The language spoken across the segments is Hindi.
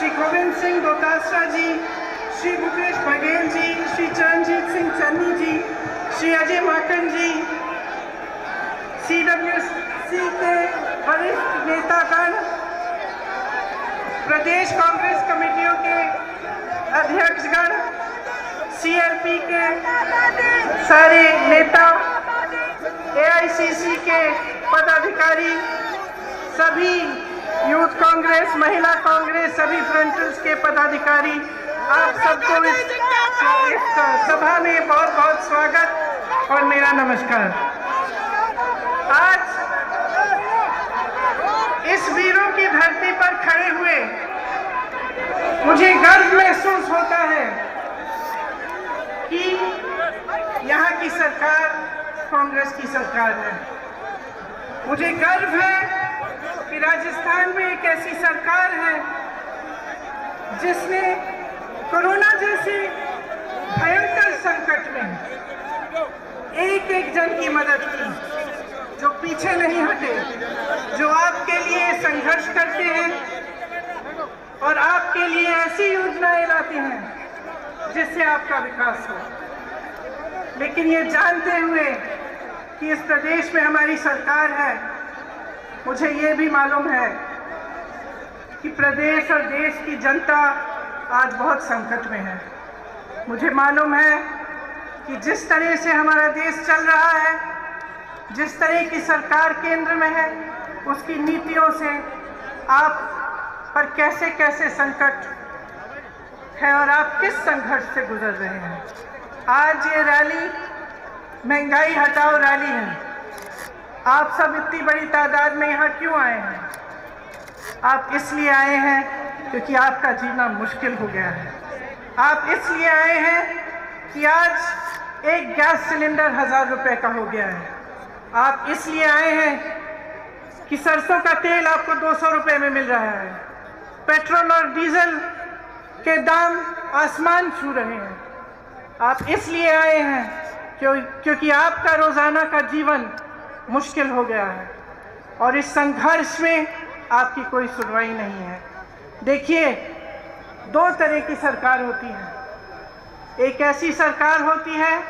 श्री गोविंद सिंह दोतासरा जी, श्री भूपेश बघेल जी, श्री चरणजीत सिंह चन्नी जी, श्री अजय माकन जी, CWC के वरिष्ठ नेतागण, प्रदेश कांग्रेस कमेटियों के अध्यक्षगण, CLP के सारे नेता, AICC के पदाधिकारी, सभी यूथ कांग्रेस, महिला कांग्रेस, सभी फ्रंटल्स के पदाधिकारी, आप सबको इस सभा में बहुत बहुत स्वागत और मेरा नमस्कार। आज इस वीरों की धरती पर खड़े हुए मुझे गर्व महसूस होता है कि यहाँ की सरकार कांग्रेस की सरकार है। मुझे गर्व है कि राजस्थान में एक ऐसी सरकार है जिसने कोरोना जैसे भयंकर संकट में एक एक जन की मदद की, जो पीछे नहीं हटे, जो आपके लिए संघर्ष करते हैं और आपके लिए ऐसी योजनाएं लाते हैं जिससे आपका विकास हो। लेकिन ये जानते हुए कि इस प्रदेश में हमारी सरकार है, मुझे ये भी मालूम है कि प्रदेश और देश की जनता आज बहुत संकट में है। मुझे मालूम है कि जिस तरह से हमारा देश चल रहा है, जिस तरह की सरकार केंद्र में है, उसकी नीतियों से आप पर कैसे कैसे संकट है और आप किस संघर्ष से गुजर रहे हैं। आज ये रैली महंगाई हटाओ रैली है। आप सब इतनी बड़ी तादाद में यहाँ क्यों आए हैं? आप इसलिए आए हैं क्योंकि आपका जीना मुश्किल हो गया है। आप इसलिए आए हैं कि आज एक गैस सिलेंडर 1000 रुपए का हो गया है। आप इसलिए आए हैं कि सरसों का तेल आपको 200 रुपए में मिल रहा है। पेट्रोल और डीजल के दाम आसमान छू रहे हैं। आप इसलिए आए हैं क्योंकि आपका रोजाना का जीवन मुश्किल हो गया है और इस संघर्ष में आपकी कोई सुनवाई नहीं है। देखिए, दो तरह की सरकार होती है। एक ऐसी सरकार होती है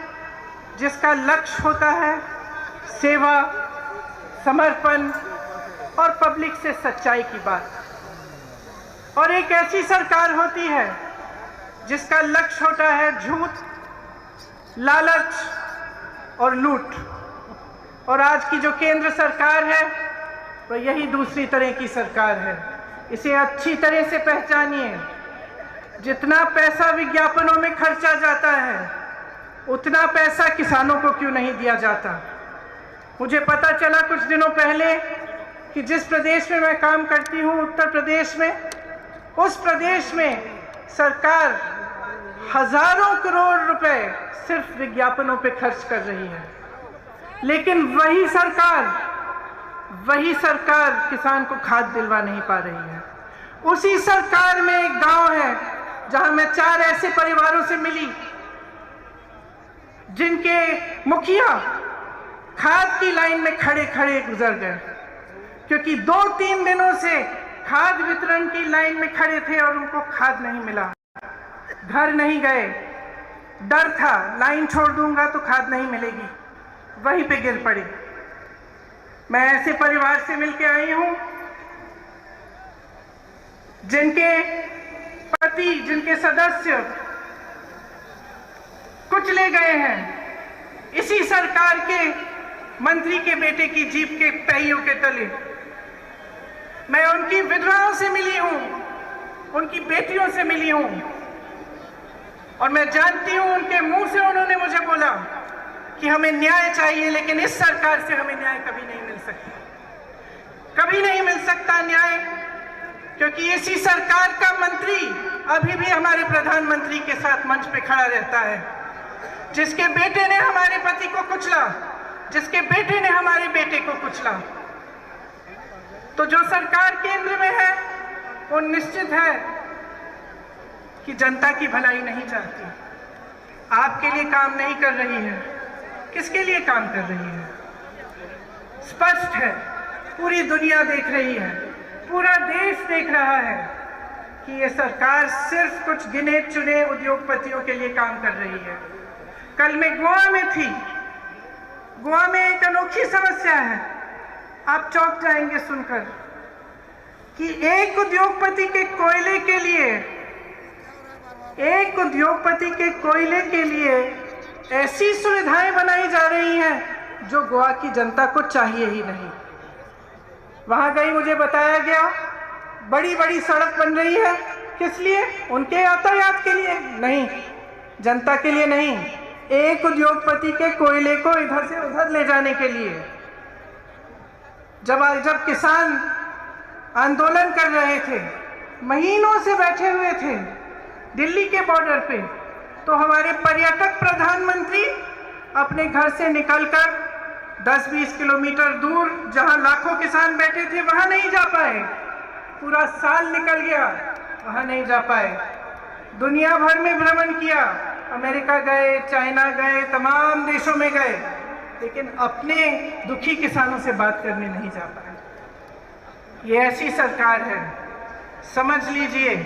जिसका लक्ष्य होता है सेवा, समर्पण और पब्लिक से सच्चाई की बात, और एक ऐसी सरकार होती है जिसका लक्ष्य होता है झूठ, लालच और लूट। और आज की जो केंद्र सरकार है वह यही दूसरी तरह की सरकार है। इसे अच्छी तरह से पहचानिए। जितना पैसा विज्ञापनों में खर्चा जाता है, उतना पैसा किसानों को क्यों नहीं दिया जाता? मुझे पता चला कुछ दिनों पहले कि जिस प्रदेश में मैं काम करती हूँ, उत्तर प्रदेश में, उस प्रदेश में सरकार हजारों करोड़ रुपए सिर्फ विज्ञापनों पे खर्च कर रही है। लेकिन वही सरकार किसान को खाद दिलवा नहीं पा रही है। उसी सरकार में एक गांव है जहां मैं 4 ऐसे परिवारों से मिली जिनके मुखिया खाद की लाइन में खड़े खड़े गुजर गए, क्योंकि 2-3 दिनों से खाद वितरण की लाइन में खड़े थे और उनको खाद नहीं मिला। घर नहीं गए, डर था लाइन छोड़ दूंगा तो खाद नहीं मिलेगी, वहीं पे गिर पड़े। मैं ऐसे परिवार से मिलके आई हूं जिनके पति, जिनके सदस्य कुछ ले गए हैं इसी सरकार के मंत्री के बेटे की जीप के पहियों के तले। मैं उनकी विधवाओं से मिली हूं, उनकी बेटियों से मिली हूं, और मैं जानती हूं उनके मुंह से उन्होंने मुझे बोला कि हमें न्याय चाहिए, लेकिन इस सरकार से हमें न्याय कभी नहीं मिल सकता, कभी नहीं मिल सकता न्याय, क्योंकि इसी सरकार का मंत्री अभी भी हमारे प्रधानमंत्री के साथ मंच पे खड़ा रहता है, जिसके बेटे ने हमारे पति को कुचला, जिसके बेटे ने हमारे बेटे को कुचला। तो जो सरकार केंद्र में है वो निश्चित है कि जनता की भलाई नहीं चाहती, आपके लिए काम नहीं कर रही है। किसके लिए काम कर रही है? स्पष्ट है, पूरी दुनिया देख रही है, पूरा देश देख रहा है कि ये सरकार सिर्फ कुछ गिने चुने उद्योगपतियों के लिए काम कर रही है। कल मैं गोवा में थी। गोवा में एक अनोखी समस्या है, आप चौंक जाएंगे सुनकर, कि एक उद्योगपति के कोयले के लिए ऐसी सुविधाएं बनाई जा रही हैं जो गोवा की जनता को चाहिए ही नहीं। वहां गई, मुझे बताया गया बड़ी बड़ी सड़क बन रही है, किस लिए? उनके यातायात के लिए नहीं, जनता के लिए नहीं, एक उद्योगपति के कोयले को इधर से उधर ले जाने के लिए। जब किसान आंदोलन कर रहे थे, महीनों से बैठे हुए थे दिल्ली के बॉर्डर पे, तो हमारे पर्यटक प्रधानमंत्री अपने घर से निकलकर 10-20 किलोमीटर दूर जहां लाखों किसान बैठे थे वहां नहीं जा पाए। पूरा साल निकल गया, वहां नहीं जा पाए। दुनिया भर में भ्रमण किया, अमेरिका गए, चाइना गए, तमाम देशों में गए, लेकिन अपने दुखी किसानों से बात करने नहीं जा पाए। ये ऐसी सरकार है, समझ लीजिए,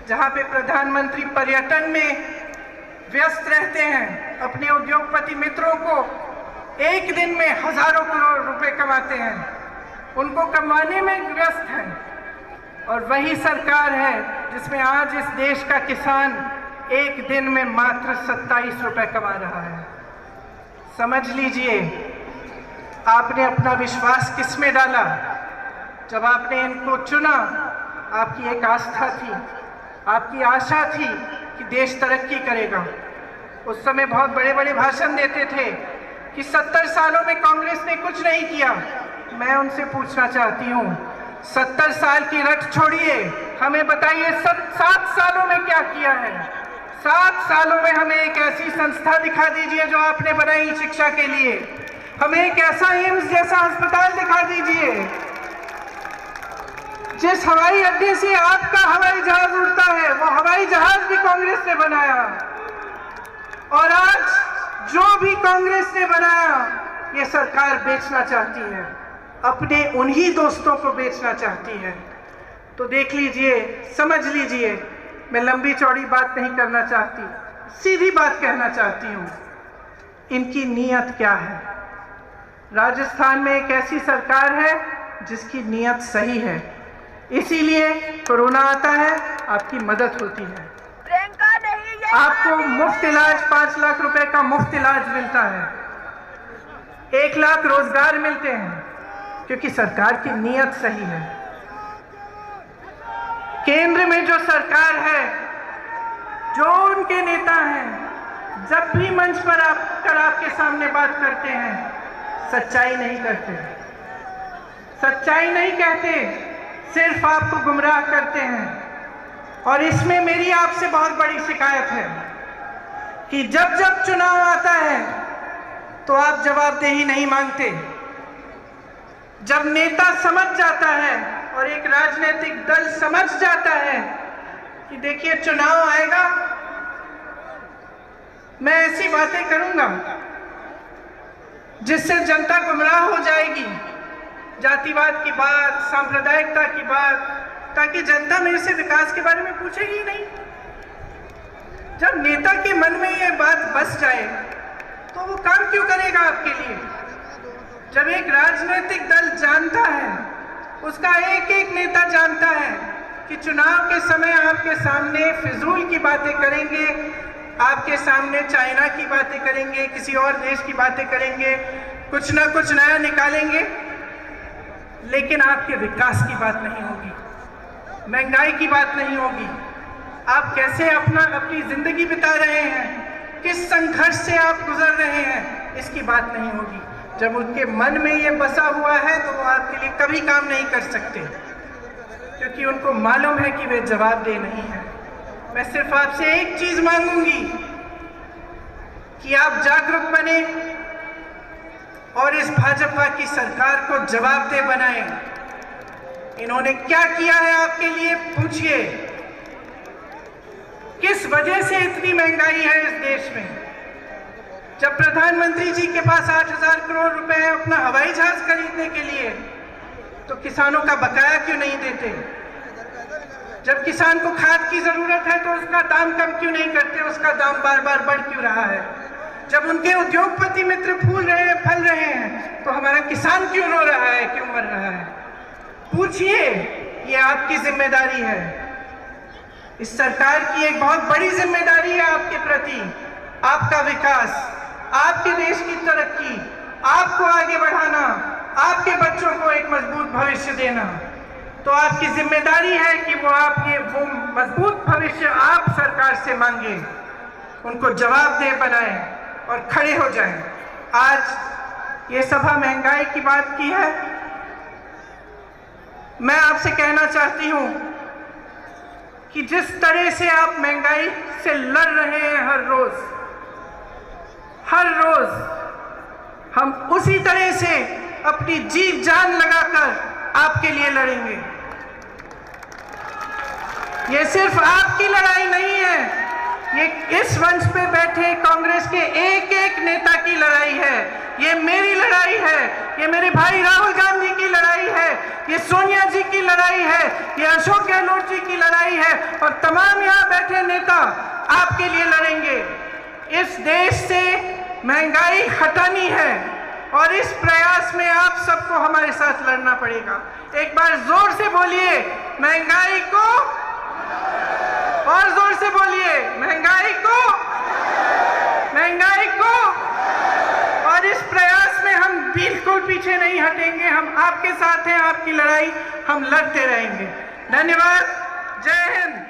जहां पे प्रधानमंत्री पर्यटन में व्यस्त रहते हैं, अपने उद्योगपति मित्रों को एक दिन में हजारों करोड़ रुपए कमाते हैं, उनको कमाने में व्यस्त हैं। और वही सरकार है जिसमें आज इस देश का किसान एक दिन में मात्र 27 रुपए कमा रहा है। समझ लीजिए, आपने अपना विश्वास किस में डाला? जब आपने इनको चुना, आपकी एक आस्था थी, आपकी आशा थी कि देश तरक्की करेगा। उस समय बहुत बड़े बड़े भाषण देते थे कि 70 सालों में कांग्रेस ने कुछ नहीं किया। मैं उनसे पूछना चाहती हूँ, 70 साल की रट छोड़िए, हमें बताइए 7 सालों में क्या किया है। 7 सालों में हमें एक ऐसी संस्था दिखा दीजिए जो आपने बनाई शिक्षा के लिए। हमें एक ऐसा एम्स जैसा अस्पताल दिखा दीजिए। जिस हवाई अड्डे से आपका हवाई जहाज उड़ता है, वो हवाई जहाज भी कांग्रेस ने बनाया। और आज जो भी कांग्रेस ने बनाया, ये सरकार बेचना चाहती है, अपने उन्हीं दोस्तों को बेचना चाहती है। तो देख लीजिए, समझ लीजिए, मैं लंबी चौड़ी बात नहीं करना चाहती, सीधी बात कहना चाहती हूँ, इनकी नीयत क्या है। राजस्थान में एक ऐसी सरकार है जिसकी नीयत सही है, इसीलिए कोरोना आता है, आपकी मदद होती है, आपको मुफ्त इलाज, 5 लाख रुपए का मुफ्त इलाज मिलता है, 1 लाख रोजगार मिलते हैं, क्योंकि सरकार की नीयत सही है। केंद्र में जो सरकार है, जो उनके नेता हैं, जब भी मंच पर आकर आपके सामने बात करते हैं, सच्चाई नहीं करते, सच्चाई नहीं कहते, सिर्फ आपको गुमराह करते हैं। और इसमें मेरी आपसे बहुत बड़ी शिकायत है कि जब जब चुनाव आता है तो आप जवाबदेही नहीं मांगते। जब नेता समझ जाता है और एक राजनीतिक दल समझ जाता है कि देखिए चुनाव आएगा, मैं ऐसी बातें करूंगा जिससे जनता गुमराह हो जाएगी, जातिवाद की बात, सांप्रदायिकता की बात, ताकि जनता मेरे से विकास के बारे में पूछेगी ही नहीं। जब नेता के मन में ये बात बस जाए तो वो काम क्यों करेगा आपके लिए? जब एक राजनीतिक दल जानता है, उसका एक एक नेता जानता है कि चुनाव के समय आपके सामने फिजूल की बातें करेंगे, आपके सामने चाइना की बातें करेंगे, किसी और देश की बातें करेंगे, कुछ ना कुछ नया निकालेंगे, लेकिन आपके विकास की बात नहीं होगी, महंगाई की बात नहीं होगी, आप कैसे अपनी जिंदगी बिता रहे हैं, किस संघर्ष से आप गुजर रहे हैं, इसकी बात नहीं होगी। जब उनके मन में ये बसा हुआ है तो वो आपके लिए कभी काम नहीं कर सकते, क्योंकि उनको मालूम है कि वे जवाबदेह नहीं है। मैं सिर्फ आपसे एक चीज मांगूंगी कि आप जागरूक बने और इस भाजपा की सरकार को जवाबदेह बनाएं। इन्होंने क्या किया है आपके लिए, पूछिए। किस वजह से इतनी महंगाई है इस देश में? जब प्रधानमंत्री जी के पास 8,000 करोड़ रुपए है अपना हवाई जहाज खरीदने के लिए, तो किसानों का बकाया क्यों नहीं देते? जब किसान को खाद की जरूरत है तो उसका दाम कम क्यों नहीं करते, उसका दाम बार बार बढ़ क्यों रहा है? जब उनके उद्योगपति मित्र फूल रहे हैं, फल रहे हैं, तो हमारा किसान क्यों रो रहा है, क्यों मर रहा है? पूछिए, ये आपकी जिम्मेदारी है। इस सरकार की एक बहुत बड़ी जिम्मेदारी है आपके प्रति। आपका विकास, आपके देश की तरक्की, आपको आगे बढ़ाना, आपके बच्चों को एक मजबूत भविष्य देना। तो आपकी जिम्मेदारी है कि वो मजबूत भविष्य आप सरकार से मांगे, उनको जवाबदेह बनाएं और खड़े हो जाएं। आज ये सभा महंगाई की बात की है। मैं आपसे कहना चाहती हूं कि जिस तरह से आप महंगाई से लड़ रहे हैं हर रोज हम उसी तरह से अपनी जीत जान लगाकर आपके लिए लड़ेंगे। ये सिर्फ आपकी लड़ाई नहीं है, ये इस मंच पे बैठे कांग्रेस के एक एक नेता की लड़ाई है। ये मेरी लड़ाई है, ये मेरे भाई राहुल गांधी की लड़ाई है, ये सोनिया जी की लड़ाई है, ये अशोक गहलोत जी की लड़ाई है, और तमाम यहाँ बैठे नेता आपके लिए लड़ेंगे। इस देश से महंगाई हटानी है और इस प्रयास में आप सबको हमारे साथ लड़ना पड़ेगा। एक बार जोर से बोलिए, महंगाई को, और जोर से बोलिए, महंगाई को, महंगाई को। और इस प्रयास में हम बिल्कुल पीछे नहीं हटेंगे, हम आपके साथ हैं, आपकी लड़ाई हम लड़ते रहेंगे। धन्यवाद, जय हिंद।